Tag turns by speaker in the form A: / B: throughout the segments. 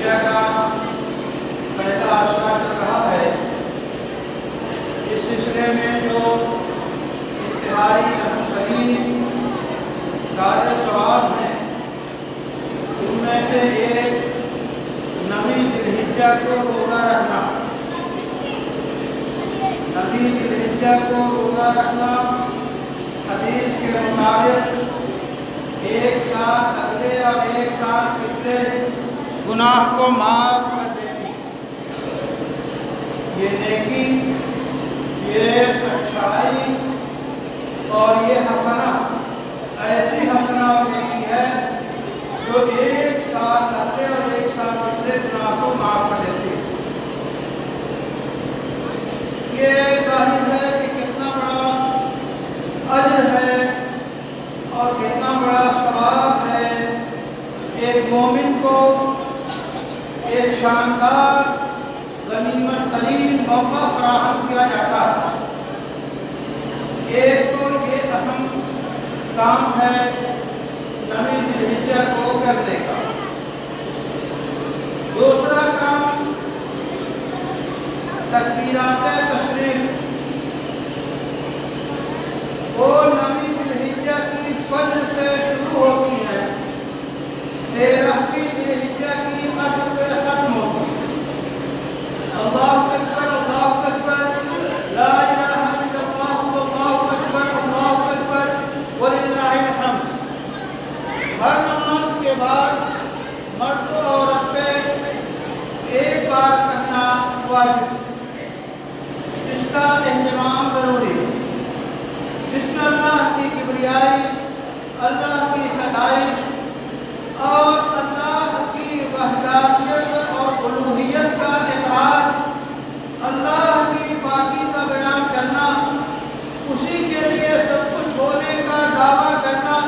A: ذوالحجہ کا پہلا عشرہ چل رہا ہے۔ اس سلسلے میں جو انتہائی اہم ترین کار ثواب ہیں ان میں سے ایک نویں ذوالحجہ کو روزہ رکھنا۔ نویں ذوالحجہ کو روزہ رکھنا حدیث کے مطابق ایک ساتھ اگلے اور ایک ساتھ پچھلے گناہ کو معاف کر دیتی۔ یہ نیکی، یہ اچھائی اور یہ حسنہ ایسی حسنہ اور نیکی ہے جو ایک ساتھ اگلے اور ایک ساتھ پچھلے گناہ کو معاف کر دیتی۔ یہ ظاہر ہے کہ کتنا بڑا اجر ہے اور کتنا بڑا ثواب ہے۔ ایک مومن کو ایک شاندار غنیمت ترین موقع فراہم کیا جاتا ہے۔ ایک تو یہ اہم کام ہے نویں ذوالحجہ کو کرنے کا۔ دوسرا کام تکبیرات تشریف، وہ نویں ذوالحجہ کی فجر سے شروع ہوتی ہے، 13ویں ذوالحجہ کی عصر پہ ختم ہوتی ہے۔ اللہ اکبر، اللہ اکبر، لا الہ الا اللہ، اللہ اکبر، اللہ اکبر وللہ الحمد۔ ہر نماز کے بعد مرد و عورت پہ ایک بار کرنا واجب، اس کا اہتمام ضروری ہے، جس میں اللہ کی کبریائی، اللہ کی ستائش اور اللہ کی وحدانیت اور الوہیت کا اقرار، اللہ کی پاکیزہ بیان کرنا، اسی کے لیے سب کچھ ہونے کا دعویٰ کرنا،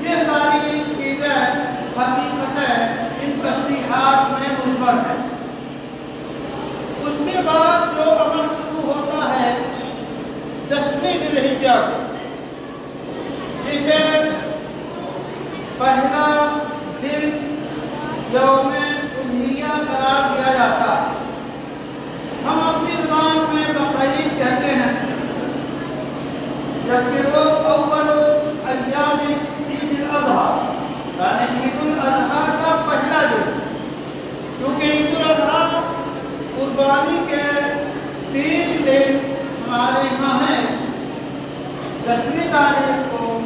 A: یہ ساری چیزیں حقیقتیں ان تسبیحات میں مضمر ہیں۔ اس کے بعد جو عمل شروع ہوتا ہے 10ویں ذوالحجہ کو، جسے پہلا دن یوم اضحیہ قرار دیا جاتا ہے۔ ہم اپنی زبان میں بقرعید کہتے ہیں، جبکہ وہ اول ایام عید الاضحیٰ یعنی عید الاضحیٰ کا پہلا دن، کیونکہ عید الاضحیٰ قربانی کے 3 دن ہمارے یہاں ہیں، 10ویں تاریخ کو،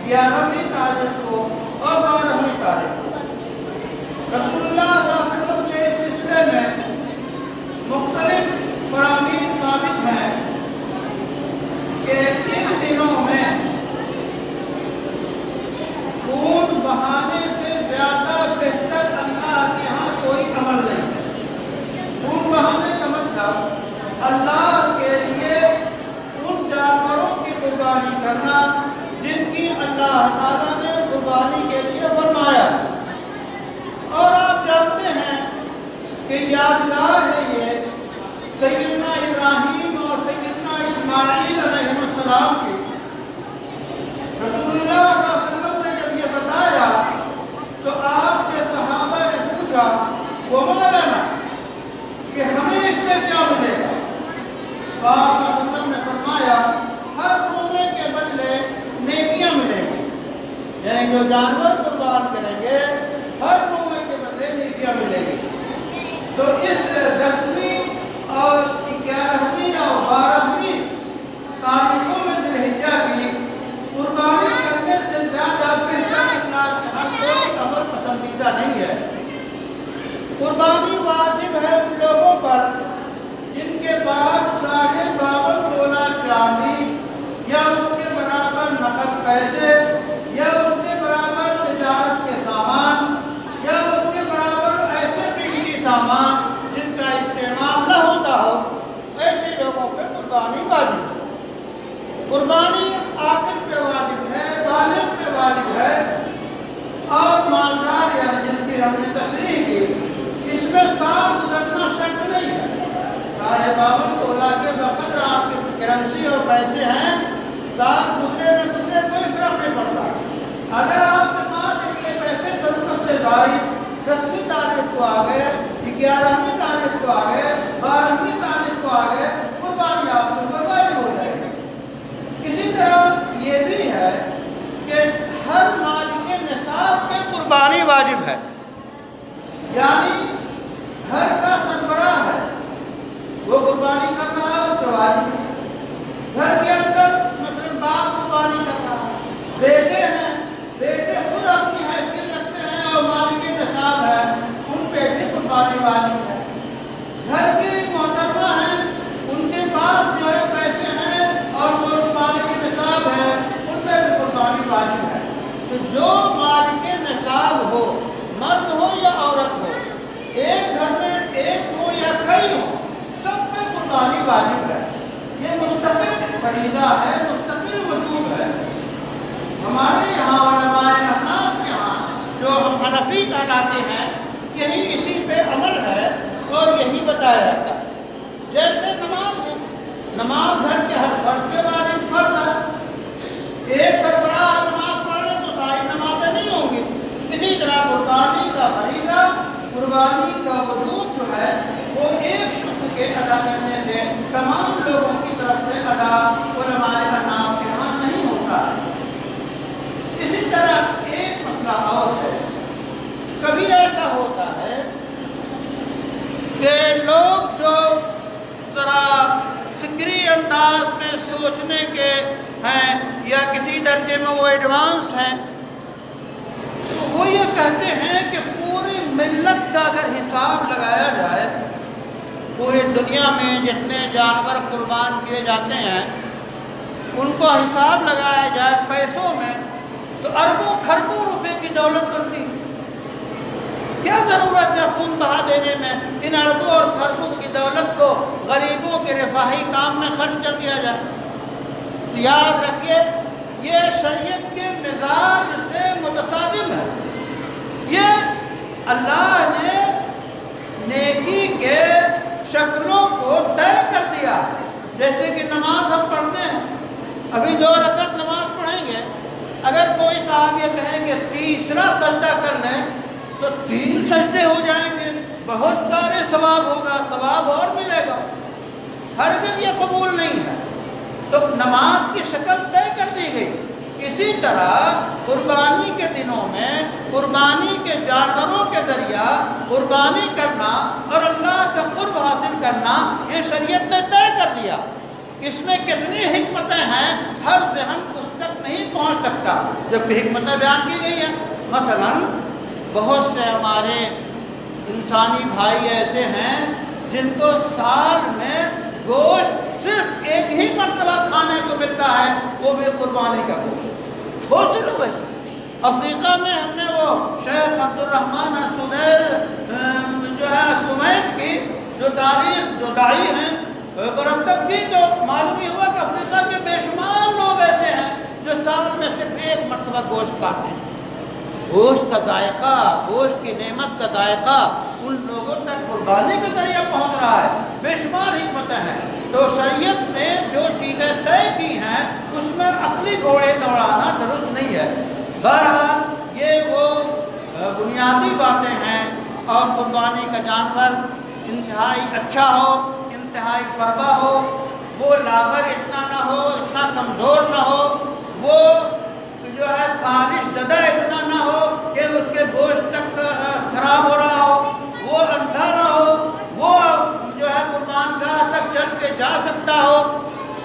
A: 11ویں تاریخ کو اور 12ویں تاریخ کو۔ رسول اللہ صلی اللہ علیہ وسلم سے اس سلسلے میں مختلف فرامین ثابت ہیں کہ ان دنوں میں خون بہانے سے زیادہ بہتر اللہ کے ہاں کوئی عمل نہیں ہے۔ خون بہانے کا مطلب اللہ کے لیے ان جانوروں کی قربانی کرنا جن کی اللہ تعالیٰ نے قربانی کے لیے فرمایا۔ اور آپ جانتے ہیں کہ یادگار ہے یہ سیدنا ابراہیم اور سیدنا اسماعیل علیہ السلام کی۔ رسول اللہ صلی اللہ علیہ وسلم نے جب یہ بتایا تو آپ سے صحابہ نے پوچھا وما لنا، کہ ہمیں اس میں کیا ملے گا؟ آپ صلی اللہ علیہ وسلم نے فرمایا ہر روزے کے بدلے نیکیاں ملیں گی، یعنی جو جانور قربان کریں گے ہر روزے کے بدلے نیکیاں ملیں گی۔ تو اس 10ویں اور 11ویں اور 12ویں تاریخوں میں ذوالحجہ کی قربانی کرنے سے زیادہ بہتر اللہ کے ہر کوئی عمل پسندیدہ نہیں ہے۔ قربانی واجب ہے ان لوگوں پر جن کے پاس 52.5 تولہ چاندی یا اس کے برابر نقد پیسے یا اس کے برابر تجارت کے سامان یا اس کے برابر ایسے قیمتی سامان جن کا استعمال نہ ہوتا ہو، ایسے لوگوں پہ قربانی واجب ہے۔ قربانی عاقل پہ واجب ہے، بالغ پہ واجب ہے، اور مالدار یعنی جس کی ہم نے تشریح کی اس میں سال گزرنا شرط نہیں ہے۔ 52 تولہ کے بقدر آپ کے کرنسی اور پیسے ہیں، سال گزرے نہ گزرے کوئی فرق نہیں پڑتا۔ اگر آپ کے پاس اتنے پیسے ضرورت سے زائد 10ویں تاریخ کو آ گئے واجب ہے، یعنی گھر کا سربراہ ہے وہ قربانی کر رہا ہے، اس پہ واجب ہے۔ گھر کے اندر مثلاً باپ قربانی کر رہا ہے، بیٹے ہیں، بیٹے خود اپنی حیثیت رکھتے ہیں اور مالک نصاب ہے، ان پہ بھی قربانی واجب ہے۔ گھر کی محترمہ ہیں، ان کے پاس جو ہے پیسے ہیں اور وہ مالک نصاب ہے، ان پہ بھی قربانی واجب ہے۔ تو جو مالک نصاب ہو، مرد ہو یا عورت ہو، ایک گھر میں ایک ہو یا کئی ہو، سب پہ قربانی واجب ہے۔ یہ مستقل فریضہ ہے، مستقل وجوب ہے۔ ہمارے یہاں علماء احناف کے یہاں جو ہم حنفی کہلاتے ہیں، یہی اسی پہ عمل ہے اور یہی بتایا جاتا ہے۔ جیسے نماز ہے، نماز گھر کے ہر فرد کے واجب فرض ہے۔ ایک سربراہ نماز پڑھ لے تو ساری نمازیں نہیں ہوں گی۔ اسی طرح قربانی کا فریضہ، قربانی کا وجوب جو ہے وہ ایک شخص کے ادا کرنے سے تمام لوگوں کی طرف سے ادا علماء احناف کے یہاں نہیں ہوتا ہے۔ اسی طرح ایک مسئلہ اور ہے، کبھی ایسا ہوتا ہے کہ لوگ جو ذرا فکری انداز میں سوچنے کے ہیں یا کسی درجے میں وہ ایڈوانس ہیں، وہ یہ کہتے ہیں کہ پوری ملت کا اگر حساب لگایا جائے، پوری دنیا میں جتنے جانور قربان کیے جاتے ہیں ان کو حساب لگایا جائے پیسوں میں، تو اربوں کھربوں روپے کی دولت بنتی ہے۔ کیا ضرورت ہے خون بہا دینے میں؟ ان اربوں اور کھربوں کی دولت کو غریبوں کے رفاہی کام میں خرچ کر دیا جائے۔ یاد رکھیے، یہ شریعت کے مزاج سے متصادم ہے۔ یہ اللہ نے نیکی کے شکلوں کو طے کر دیا۔ جیسے کہ نماز ہم پڑھتے ہیں، ابھی 2 رکعت نماز پڑھیں گے، اگر کوئی صاحب یہ کہیں کہ تیسرا سجدہ کر لیں تو 3 سجدے ہو جائیں گے، بہت سارے ثواب ہوگا، ثواب اور ملے گا، ہرگز یہ قبول نہیں ہے۔ تو نماز کی شکل طے کر دی گئی۔ اسی طرح قربانی کے دنوں میں قربانی کے جانوروں کے ذریعہ قربانی کرنا اور اللہ کا قرب حاصل کرنا یہ شریعت نے طے کر دیا۔ اس میں کتنی حکمتیں ہیں، ہر ذہن اس تک نہیں پہنچ سکتا جبکہ حکمتیں بیان کی گئی ہیں۔ مثلا بہت سے ہمارے انسانی بھائی ایسے ہیں جن کو سال میں گوشت صرف ایک ہی مرتبہ کھانے کو ملتا ہے، وہ بھی قربانی کا گوشت۔ بہت سے لوگ ایسے۔ افریقہ میں ہم نے وہ شیخ عبد الرحمن جو ہے سمیت کی جو تاریخ جو داعی ہیں مرتب کی، تو معلوم ہی ہوا کہ افریقہ کے بے شمار لوگ ایسے ہیں جو سال میں صرف ایک مرتبہ گوشت کھاتے ہیں۔ گوشت کا ذائقہ، گوشت کی نعمت کا ذائقہ ان لوگوں تک قربانی کے ذریعے پہنچ رہا ہے۔ بے شمار حکمتیں ہیں۔ تو شریعت نے جو چیزیں طے کی ہیں اس میں عقلی گھوڑے دوڑانا درست نہیں ہے۔ بہرحال یہ وہ بنیادی باتیں ہیں، اور قربانی کا جانور انتہائی اچھا ہو، انتہائی فربا ہو، وہ لاغر اتنا نہ ہو، اتنا کمزور نہ ہو، وہ جو ہے خارش زدہ اتنا نہ ہو کہ اس کے گوشت تک خراب ہو رہا ہو، وہ اندھا نہ ہو، وہ جو ہے قربان گاہ تک چل کے جا سکتا ہو،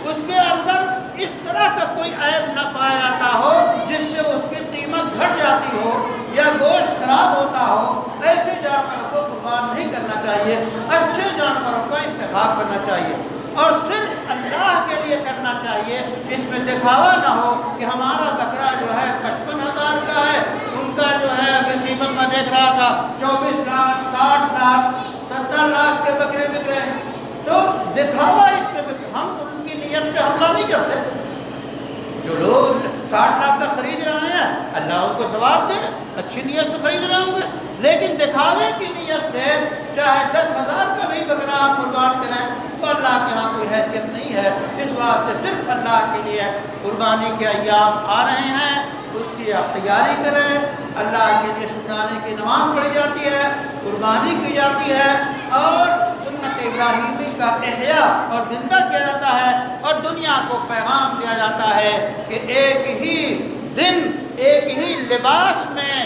A: اس کے اندر اس طرح کا کوئی عیب نہ پایا جاتا ہو جس سے اس کی قیمت گھٹ جاتی ہو یا گوشت خراب ہوتا ہو۔ ایسے جانوروں کو قربان نہیں کرنا چاہیے، اچھے جانوروں کا انتخاب کرنا چاہیے اور صرف اللہ کے لیے کرنا چاہیے۔ اس میں دکھاوا نہ ہو کہ ہمارا بکرا جو ہے 55,000 کا ہے، ان کا جو ہے ابھی قیمت میں دیکھ رہا تھا 24 لاکھ 60 لاکھ 70 لاکھ کے بکرے بک رہے ہیں۔ تو دکھاوا اس میں ہم ان کی نیت پہ حملہ نہیں کرتے۔ جو لوگ 60 لاکھ کا خرید رہے ہیں اللہ ان کو ثواب دے، اچھی نیت سے خرید رہے ہوں گے، لیکن دکھاوے کی نیت سے چاہے 10,000 کا بھی بکرا آپ قربان کریں تو اللہ کے ہاں کوئی حیثیت نہیں ہے۔ اس واسطے صرف اللہ کے لیے قربانی کے ایام آ رہے ہیں، اس کی آپ تیاری کریں۔ اللہ کے لیے شکرانے کی نماز پڑھی جاتی ہے، قربانی کی جاتی ہے، اور سنت ابراہیمی کا احیاء اور زندہ کیا جاتا ہے، اور دنیا کو پیغام دیا جاتا ہے کہ ایک ہی دن ایک ہی لباس میں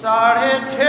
A: 6:30